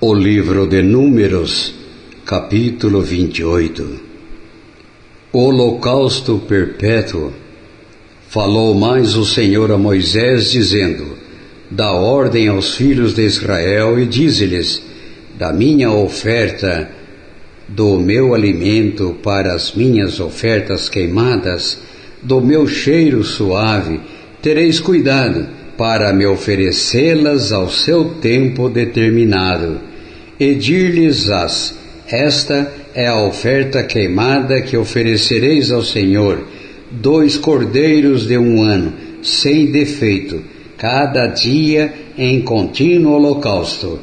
O livro de Números, capítulo 28. O holocausto perpétuo. Falou mais o Senhor a Moisés, dizendo: Dá ordem aos filhos de Israel e dize-lhes: Da minha oferta, do meu alimento para as minhas ofertas queimadas, do meu cheiro suave, tereis cuidado para me oferecê-las ao seu tempo determinado. E dir-lhes-ás: Esta é a oferta queimada que oferecereis ao Senhor: 2 cordeiros de 1 ano, sem defeito, cada dia em contínuo holocausto.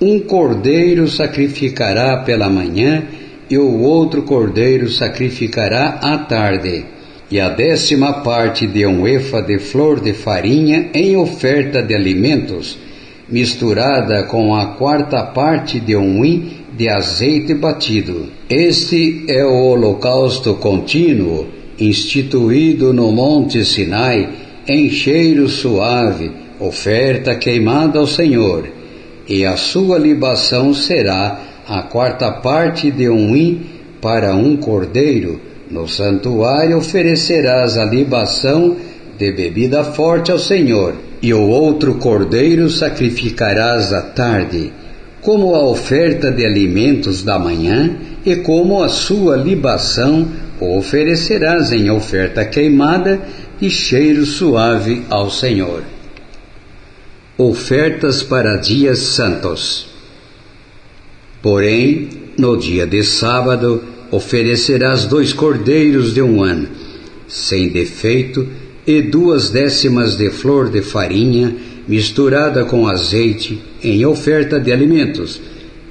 1 cordeiro sacrificará pela manhã, e o outro cordeiro sacrificará à tarde. E a 10ª parte de 1 efa de flor de farinha em oferta de alimentos, misturada com a 4ª parte de 1 hin de azeite batido. Este é o holocausto contínuo, instituído no Monte Sinai, em cheiro suave, oferta queimada ao Senhor. E a sua libação será a 4ª parte de 1 hin para 1 cordeiro. No santuário oferecerás a libação de bebida forte ao Senhor, e o outro cordeiro sacrificarás à tarde, como a oferta de alimentos da manhã, e como a sua libação o oferecerás em oferta queimada de cheiro suave ao Senhor. Ofertas para dias santos. Porém, no dia de sábado, oferecerás 2 cordeiros de 1 ano, sem defeito, e 2/10 de flor de farinha, misturada com azeite, em oferta de alimentos,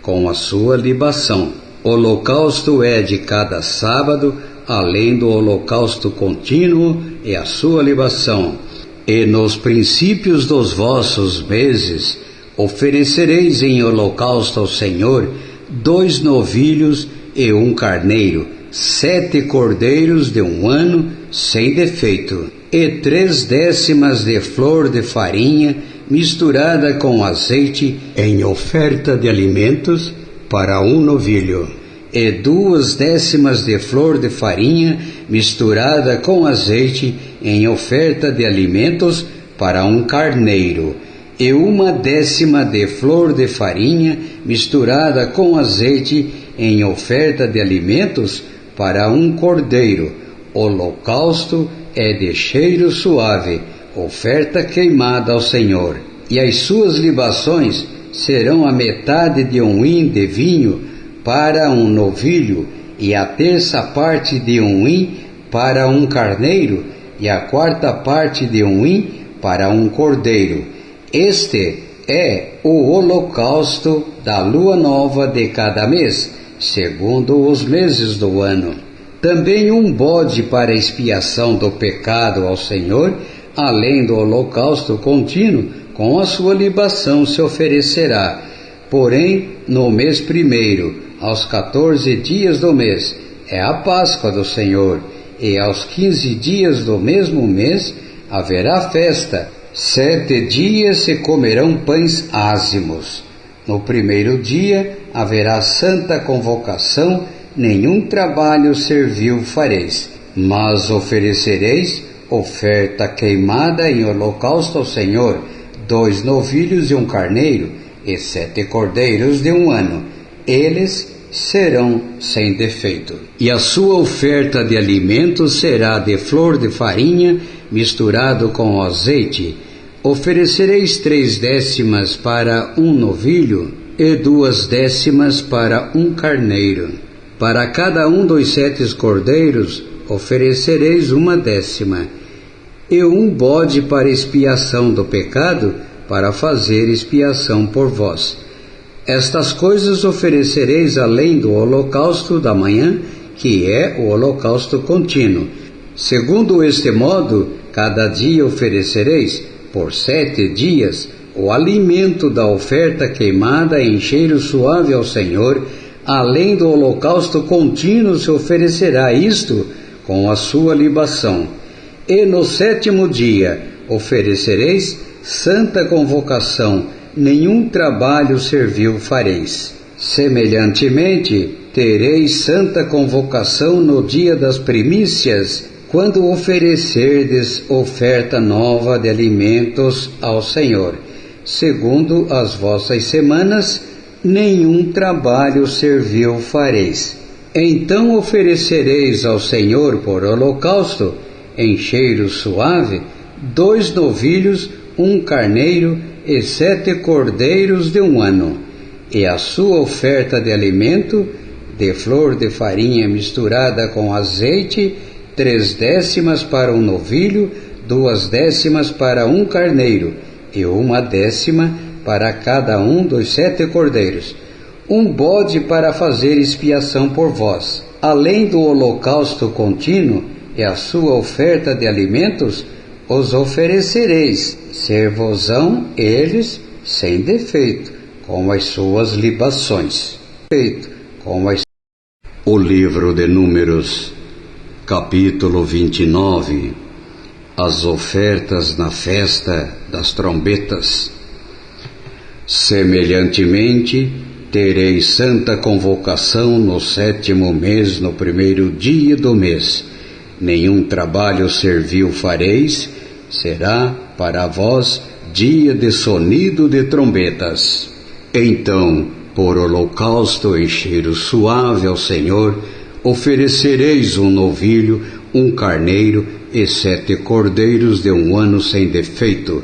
com a sua libação. Holocausto é de cada sábado, além do holocausto contínuo e a sua libação. E nos princípios dos vossos meses, oferecereis em holocausto ao Senhor 2 novilhos e 1 carneiro, 7 cordeiros de 1 ano, sem defeito, e 3/10 de flor de farinha, misturada com azeite, em oferta de alimentos, para 1 novilho, e 2/10 de flor de farinha, misturada com azeite, em oferta de alimentos, para 1 carneiro, e 1/10 de flor de farinha, misturada com azeite, em oferta de alimentos, para 1 cordeiro. Holocausto é de cheiro suave, oferta queimada ao Senhor. E as suas libações serão a metade de 1 hin de vinho para 1 novilho, e a 1/3 parte de 1 hin para 1 carneiro, e a 4ª parte de 1 hin para 1 cordeiro. Este é o holocausto da lua nova de cada mês, segundo os meses do ano. Também 1 bode para expiação do pecado ao Senhor, além do holocausto contínuo, com a sua libação se oferecerá. Porém, no mês 1º, aos 14 dias do mês, é a Páscoa do Senhor, e aos 15 dias do mesmo mês haverá festa. 7 dias se comerão pães ázimos. No 1º dia haverá santa convocação, nenhum trabalho servil fareis, mas oferecereis oferta queimada em holocausto ao Senhor, 2 novilhos e 1 carneiro, e 7 cordeiros de 1 ano. Eles serão sem defeito. E a sua oferta de alimentos será de flor de farinha, misturado com azeite. Oferecereis 3/10 para 1 novilho, e 2/10 para 1 carneiro. Para cada um dos 7 cordeiros, oferecereis 1/10, e 1 bode para expiação do pecado, para fazer expiação por vós. Estas coisas oferecereis além do holocausto da manhã, que é o holocausto contínuo. Segundo este modo, cada dia oferecereis, por 7 dias, o alimento da oferta queimada em cheiro suave ao Senhor. Além do holocausto contínuo se oferecerá isto com a sua libação. E no 7º dia oferecereis santa convocação, nenhum trabalho servil fareis. Semelhantemente, tereis santa convocação no dia das primícias, quando oferecerdes oferta nova de alimentos ao Senhor. Segundo as vossas semanas, nenhum trabalho servil fareis. Então oferecereis ao Senhor por holocausto, em cheiro suave, 2 novilhos, 1 carneiro e 7 cordeiros de 1 ano. E a sua oferta de alimento, de flor de farinha misturada com azeite, 3 décimas para 1 novilho, 2 décimas para 1 carneiro, e 1 décima para cada um dos 7 cordeiros. 1 bode para fazer expiação por vós. Além do holocausto contínuo e a sua oferta de alimentos, os oferecereis, ser-vos-ão eles sem defeito, com as suas libações. O livro de Números, capítulo 29. As ofertas na festa das trombetas. Semelhantemente, tereis santa convocação no 7º mês, no 1º dia do mês. Nenhum trabalho servil fareis, será para vós dia de sonido de trombetas. Então, por holocausto em cheiro suave ao Senhor, oferecereis 1 novilho, 1 carneiro e 7 cordeiros de 1 ano sem defeito.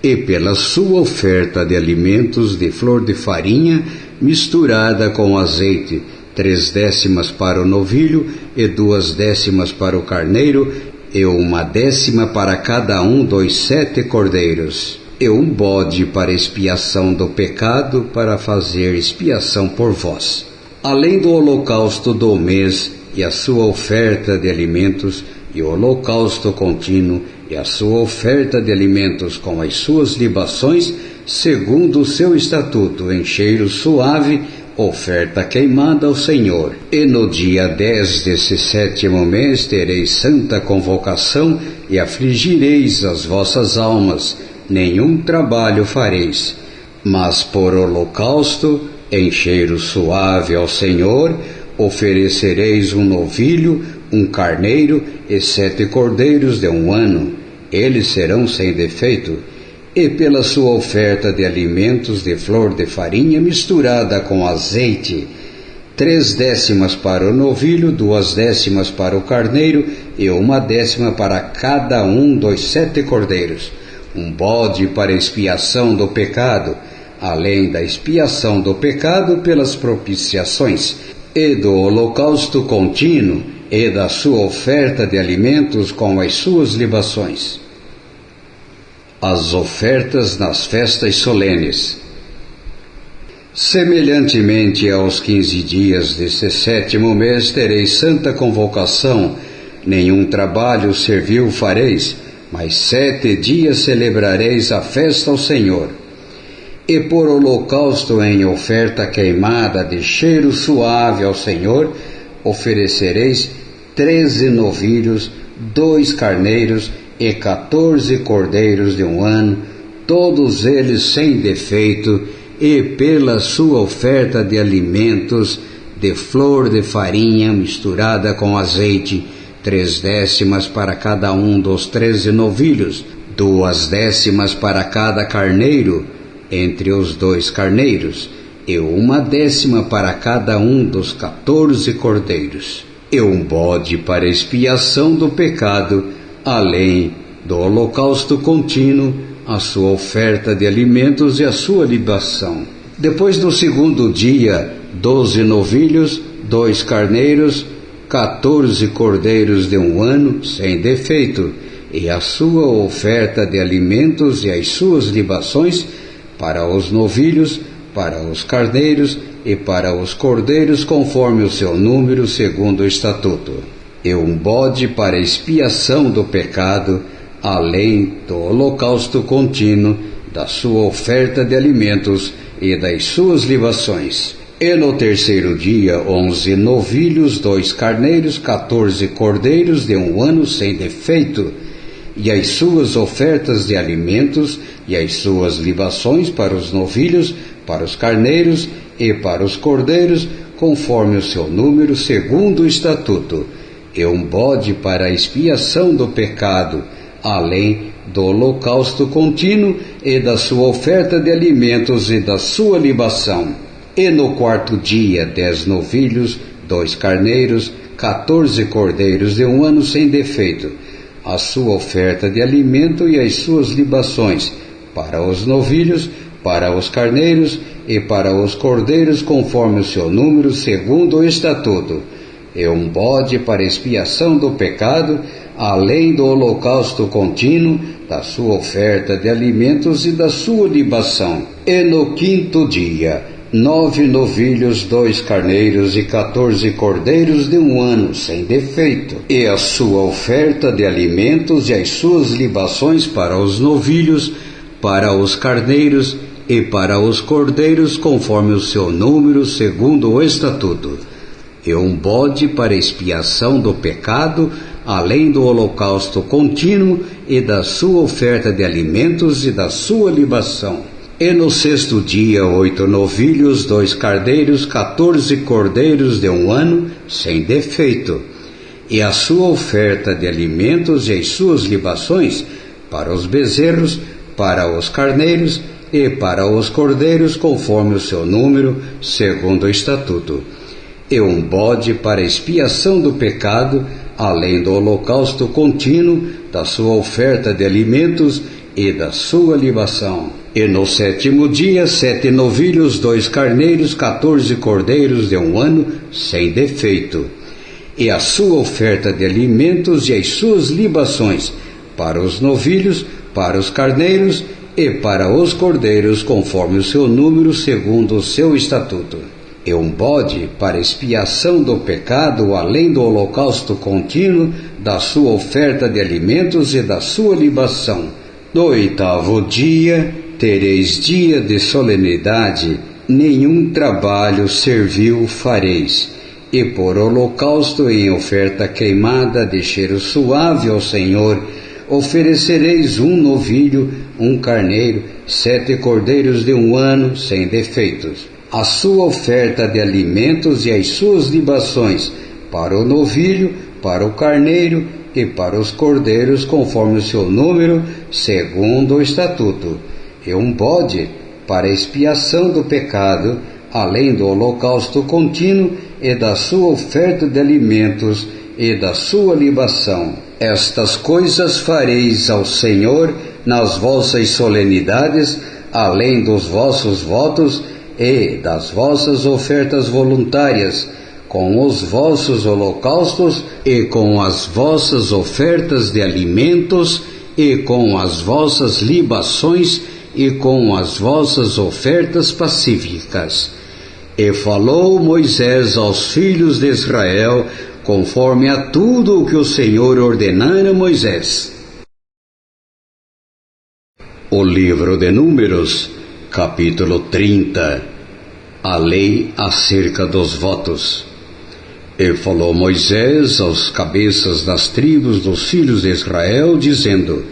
E pela sua oferta de alimentos de flor de farinha misturada com azeite, 3 décimas para o novilho e 2 décimas para o carneiro, e 1 décima para cada um dos 7 cordeiros, e 1 bode para expiação do pecado, para fazer expiação por vós. Além do holocausto do mês e a sua oferta de alimentos, e o holocausto contínuo e a sua oferta de alimentos com as suas libações, segundo o seu estatuto, em cheiro suave, oferta queimada ao Senhor. E no dia 10 desse 7º mês tereis santa convocação e afligireis as vossas almas, nenhum trabalho fareis. Mas por holocausto, em cheiro suave ao Senhor, oferecereis 1 novilho, 1 carneiro e 7 cordeiros de 1 ano. Eles serão sem defeito. E pela sua oferta de alimentos de flor de farinha misturada com azeite, 3 décimas para o novilho, 2 décimas para o carneiro e 1 décima para cada um dos 7 cordeiros. 1 bode para expiação do pecado, além da expiação do pecado pelas propiciações, e do holocausto contínuo, e da sua oferta de alimentos com as suas libações. As ofertas nas festas solenes. Semelhantemente aos 15 dias deste 7º mês tereis santa convocação, nenhum trabalho servil fareis, mas 7 dias celebrareis a festa ao Senhor. E por holocausto em oferta queimada de cheiro suave ao Senhor, oferecereis 13 novilhos, 2 carneiros e 14 cordeiros de 1 ano, todos eles sem defeito, e pela sua oferta de alimentos de flor de farinha misturada com azeite, 3 décimas para cada um dos 13 novilhos, 2 décimas para cada carneiro, entre os 2 carneiros, e 1 décima para cada um dos 14 cordeiros, e 1 bode para expiação do pecado, além do holocausto contínuo, a sua oferta de alimentos e a sua libação. Depois do 2º dia, 12 novilhos, 2 carneiros, 14 cordeiros de 1 ano, sem defeito, e a sua oferta de alimentos e as suas libações para os novilhos, para os carneiros e para os cordeiros, conforme o seu número, segundo o estatuto. E 1 bode para expiação do pecado, além do holocausto contínuo, da sua oferta de alimentos e das suas libações. E no 3º dia, 11 novilhos, 2 carneiros, 14 cordeiros de 1 ano sem defeito, e as suas ofertas de alimentos, e as suas libações para os novilhos, para os carneiros e para os cordeiros, conforme o seu número, segundo o estatuto, e um bode para a expiação do pecado, além do holocausto contínuo e da sua oferta de alimentos e da sua libação. E no quarto dia 10 novilhos, 2 carneiros, 14 cordeiros de 1 ano sem defeito, a sua oferta de alimento e as suas libações, para os novilhos, para os carneiros e para os cordeiros, conforme o seu número, segundo o estatuto, e um bode para expiação do pecado, além do holocausto contínuo, da sua oferta de alimentos e da sua libação. E no quinto dia, 9 novilhos, 2 carneiros e 14 cordeiros de 1 ano, sem defeito, e a sua oferta de alimentos e as suas libações para os novilhos, para os carneiros e para os cordeiros, conforme o seu número, segundo o estatuto, e um bode para expiação do pecado, além do holocausto contínuo e da sua oferta de alimentos e da sua libação. E no sexto dia, 8 novilhos, 2 cardeiros, 14 cordeiros de 1 ano, sem defeito, e a sua oferta de alimentos e as suas libações para os bezerros, para os carneiros e para os cordeiros, conforme o seu número, segundo o estatuto, e um bode para expiação do pecado, além do holocausto contínuo, da sua oferta de alimentos e da sua libação. E no sétimo dia, 7 novilhos, 2 carneiros, 14 cordeiros de 1 ano, sem defeito, e a sua oferta de alimentos e as suas libações, para os novilhos, para os carneiros e para os cordeiros, conforme o seu número, segundo o seu estatuto. E um bode para expiação do pecado, além do holocausto contínuo, da sua oferta de alimentos e da sua libação. No 8º dia, tereis dia de solenidade, nenhum trabalho servil fareis, e por holocausto em oferta queimada de cheiro suave ao Senhor, oferecereis 1 novilho, 1 carneiro, 7 cordeiros de 1 ano, sem defeitos. A sua oferta de alimentos e as suas libações, para o novilho, para o carneiro e para os cordeiros, conforme o seu número, segundo o estatuto, e um bode para expiação do pecado, além do holocausto contínuo e da sua oferta de alimentos e da sua libação. Estas coisas fareis ao Senhor nas vossas solenidades, além dos vossos votos e das vossas ofertas voluntárias, com os vossos holocaustos e com as vossas ofertas de alimentos e com as vossas libações e com as vossas ofertas pacíficas. E falou Moisés aos filhos de Israel, conforme a tudo o que o Senhor ordenara a Moisés. O livro de Números, capítulo 30. A lei acerca dos votos. E falou Moisés aos cabeças das tribos dos filhos de Israel, dizendo: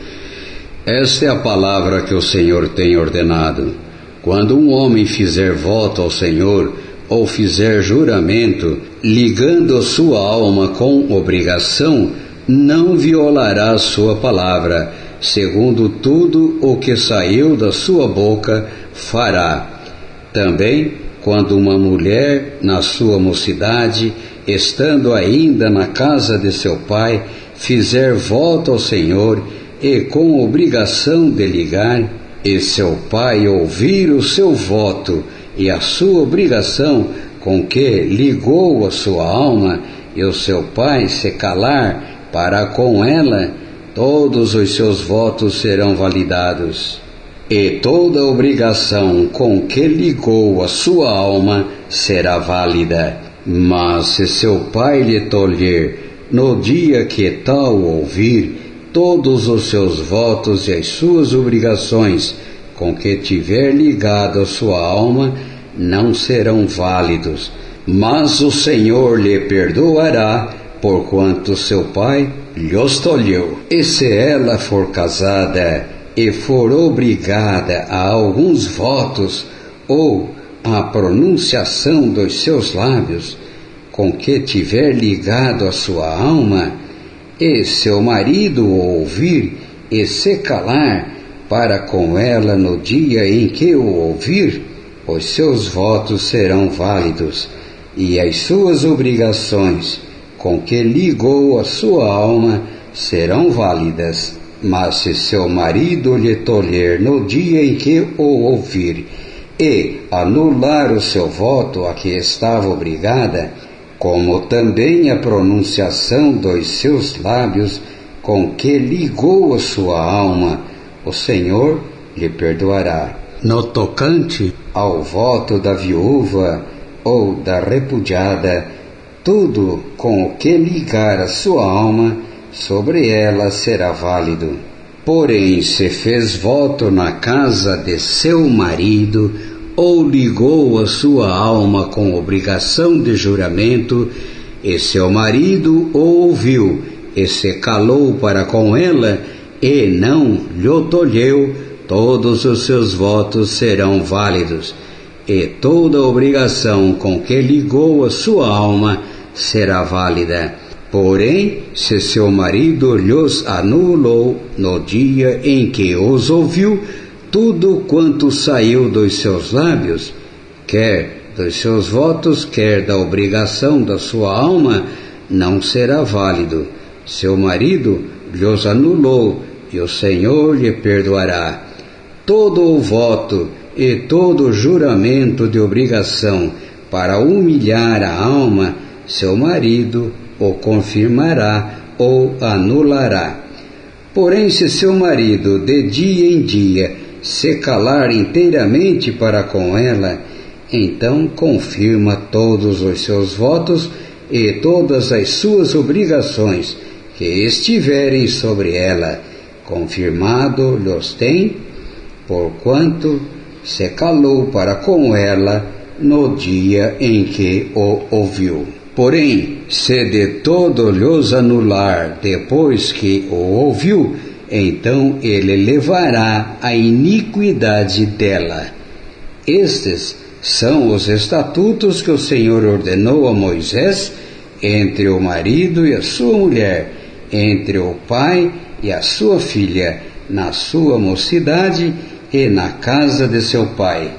Esta é a palavra que o Senhor tem ordenado. Quando um homem fizer voto ao Senhor, ou fizer juramento, ligando a sua alma com obrigação, não violará sua palavra, segundo tudo o que saiu da sua boca fará. Também, quando uma mulher, na sua mocidade, estando ainda na casa de seu pai, fizer voto ao Senhor, e com obrigação de ligar, e seu pai ouvir o seu voto e a sua obrigação com que ligou a sua alma, e o seu pai se calar para com ela, todos os seus votos serão validados. E toda obrigação com que ligou a sua alma será válida. Mas se seu pai lhe tolher, no dia que tal ouvir, todos os seus votos e as suas obrigações com que tiver ligado a sua alma não serão válidos, mas o Senhor lhe perdoará, porquanto seu pai lhos tolheu. E se ela for casada e for obrigada a alguns votos ou a pronunciação dos seus lábios, com que tiver ligado a sua alma, e seu marido o ouvir e se calar para com ela no dia em que o ouvir, os seus votos serão válidos, e as suas obrigações, com que ligou a sua alma, serão válidas. Mas se seu marido lhe tolher no dia em que o ouvir, e anular o seu voto a que estava obrigada, como também a pronunciação dos seus lábios, com que ligou a sua alma, o Senhor lhe perdoará. No tocante ao voto da viúva ou da repudiada, tudo com o que ligar a sua alma, sobre ela será válido. Porém, se fez voto na casa de seu marido, ou ligou a sua alma com obrigação de juramento, e seu marido o ouviu, e se calou para com ela, e não lhe tolheu, todos os seus votos serão válidos, e toda obrigação com que ligou a sua alma será válida. Porém, se seu marido lhos anulou no dia em que os ouviu, tudo quanto saiu dos seus lábios, quer dos seus votos, quer da obrigação da sua alma, não será válido. Seu marido lhos anulou, e o Senhor lhe perdoará. Todo o voto e todo o juramento de obrigação para humilhar a alma, seu marido o confirmará ou anulará. Porém, se seu marido de dia em dia se calar inteiramente para com ela, então confirma todos os seus votos e todas as suas obrigações que estiverem sobre ela, confirmado lhos tem, porquanto se calou para com ela no dia em que o ouviu. Porém, se de todo lhos anular depois que o ouviu, então ele levará a iniquidade dela. Estes são os estatutos que o Senhor ordenou a Moisés entre o marido e a sua mulher, entre o pai e a sua filha, na sua mocidade e na casa de seu pai,